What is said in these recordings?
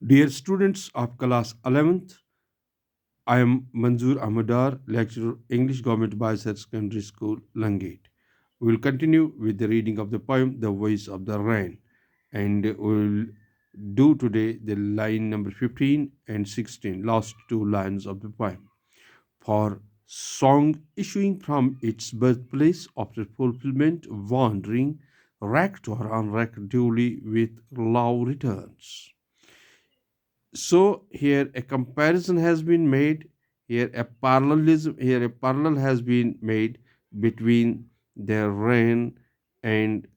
Dear students of class 11th, I am Manzoor Ahmadar, lecturer English Government Boys Higher Secondary School, Langate. We will continue with the reading of the poem The Voice of the Rain, and we will do today the line number 15 and 16, last two lines of the poem. For song issuing from its birthplace after fulfillment, wandering, racked or unracked duly with love returns. So here a comparison has been made, here a parallel has been made between the rain and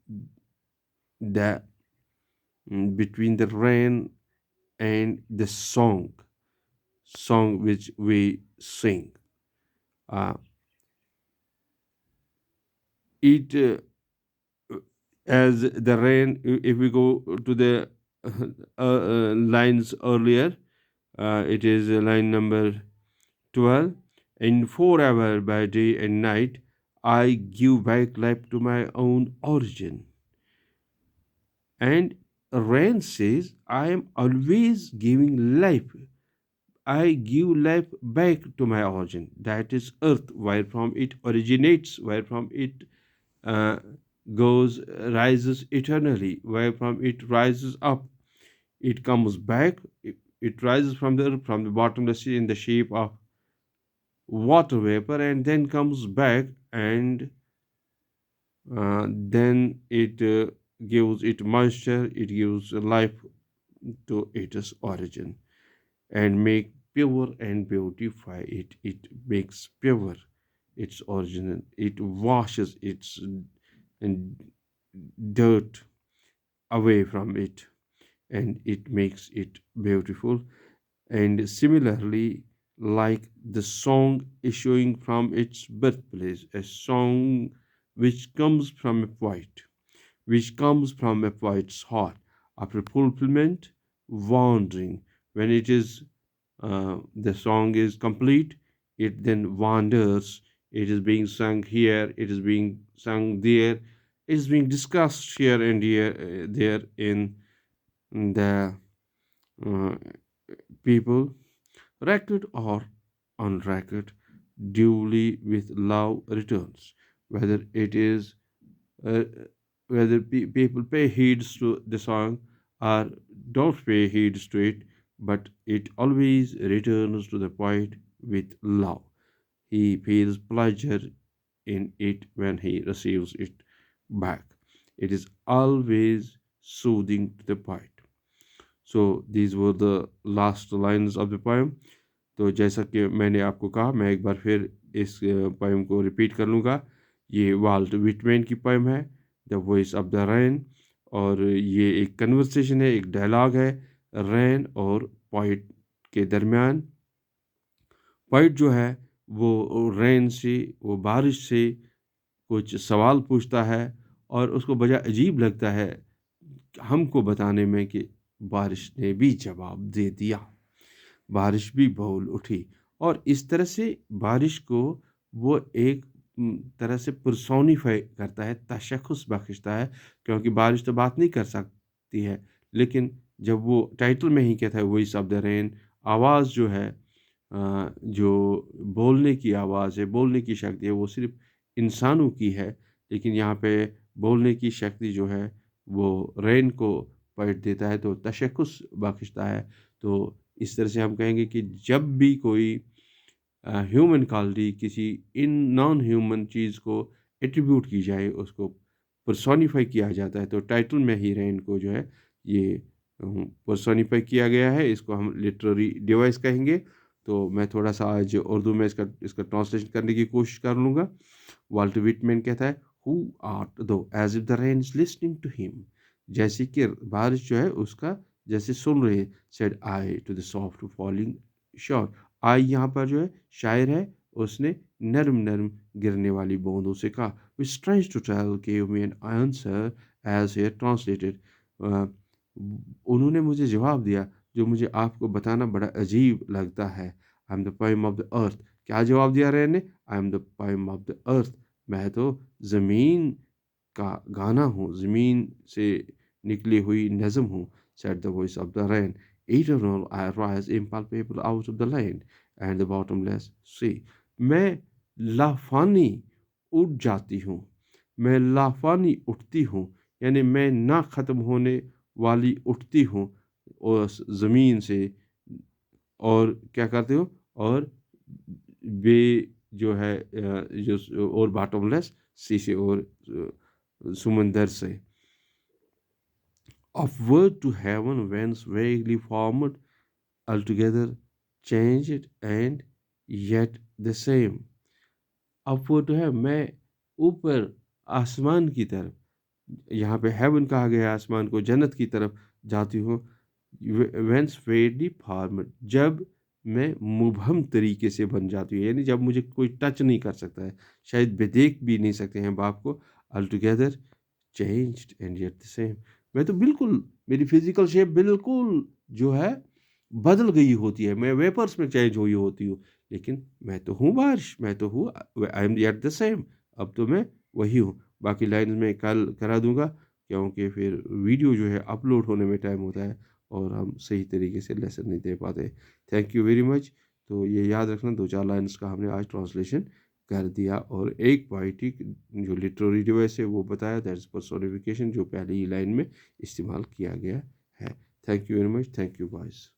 the between the rain and the song which we sing. uh, it As the rain, if we go to the lines earlier, it is line number 12. In forever by day and night, I give back life to my own origin. And rain says, I am always giving life. I give life back to my origin. That is earth, where from it originates, where from it uh, rises eternally, where from it rises up. It comes back, it rises from the bottomless sea in the shape of water vapor, and then comes back, and then it gives it moisture, it gives life to its origin, and make pure and beautify it. It makes pure its origin, it washes its dirt away from it, and it makes it beautiful. And similarly, like the song issuing from its birthplace, a song which comes from a poet, which comes from a poet's heart after fulfillment, wandering. When it is the song is complete, it then wanders. It is being sung here, it is being sung there, it is being discussed here and here, there in the uh, people, record or unrecord, duly with love returns. Whether it is uh, whether people pay heeds to the song or don't pay heeds to it, but it always returns to the poet with love. He feels pleasure in it when he receives it back. It is always soothing to the poet. So these were the last lines of the poem. तो जैसा कि मैंने आपको कहा, मैं एक बार फिर इस पोएम को रिपीट कर लूँगा। ये वाल्ट विटमैन की पोएम है, द वॉइस ऑफ द रैन, और ये एक कन्वर्सेशन है, एक डायलॉग है रैन और पोइट के दरमियान। पोइट जो है वो रैन से, वो बारिश से कुछ सवाल पूछता है, और उसको बड़ा अजीब लगता है हमको बताने में कि बारिश ने भी जवाब दे दिया, बारिश भी बोल उठी। और इस तरह से बारिश को वो एक तरह से पर्सोनिफाई करता है, तशख़्ख़ुस बख्शता है, क्योंकि बारिश तो बात नहीं कर सकती है। लेकिन जब वो टाइटल में ही कहता है वॉइस ऑफ द रेन, आवाज़ जो है, जो बोलने की आवाज़ है, बोलने की शक्ति है, वो सिर्फ़ इंसानों की है। लेकिन यहाँ पे बोलने की शक्ति जो है वो रेन को पलट देता है, तो तशख़्ख़ुस बख्शता है। तो इस तरह से हम कहेंगे कि जब भी कोई ह्यूमन क्वालिटी किसी इन नॉन ह्यूमन चीज़ को एट्रीब्यूट की जाए, उसको पर्सोनिफाई किया जाता है, तो टाइटल में ही रेन को जो है ये पर्सोनिफाई किया गया है। इसको हम लिटरेरी डिवाइस कहेंगे। तो मैं थोड़ा सा आज उर्दू में इसका ट्रांसलेशन करने की कोशिश कर लूँगा। वाल्टर विटमैन कहता है, who art thou as if the rain is listening to him, जैसे कि बारिश जो है उसका जैसे सुन रहे, said I to the soft falling shower. आई यहाँ पर जो है शायर है, उसने नरम नरम गिरने वाली बूंदों से कहा, which tries to tell give me an answer as here translated. उन्होंने मुझे जवाब दिया जो मुझे आपको बताना बड़ा अजीब लगता है। I am the poem of the earth. क्या जवाब दिया रैन ने? I am the poem of the earth. मैं तो ज़मीन का गाना हूँ, ज़मीन से निकली हुई नज़म हूँ। Said the voice of the rain. eternal I rise impalpable out of the land and the bottomless sea. मैं लाफानी उठ जाती हूँ, मैं लाफानी उठती हूँ, यानी मैं ना ख़त्म होने वाली उठती हूँ उस ज़मीन से। और क्या करते हो? और वे जो है और बॉटमलेस सी से और समंदर से। Upward to heaven whence vaguely formed, altogether changed and yet the same. Upward to heaven, मैं ऊपर आसमान की तरफ, यहाँ पे हेवन कहा गया है आसमान को, जन्नत की तरफ जाती हूँ। वेंस वेडली फॉर्मड, जब मैं मुबहम तरीके से बन जाती हूँ, यानी जब मुझे कोई टच नहीं कर सकता है, शायद बेदेख भी नहीं सकते हैं बाप को। altogether changed and yet the same, मैं तो बिल्कुल, मेरी फिजिकल शेप बिल्कुल जो है बदल गई होती है, मैं वेपर्स में चेंज हुई होती हूँ, लेकिन मैं तो हूँ बारिश, मैं तो हूँ, I am yet the same, अब तो मैं वही हूँ। बाकी लाइन मैं कल करा दूंगा, क्योंकि फिर वीडियो जो है अपलोड होने में टाइम होता है और हम सही तरीके से लेसन नहीं दे पाते। Thank you very much. तो ये याद रखना, दो चार लाइन्स का हमने आज ट्रांसलेशन कर दिया और एक पोएटिक जो लिटरेरी डिवाइस है वो बताया, दैट इज पर्सोनिफिकेशन, जो पहली ही लाइन में इस्तेमाल किया गया है। Thank you very much, thank you guys.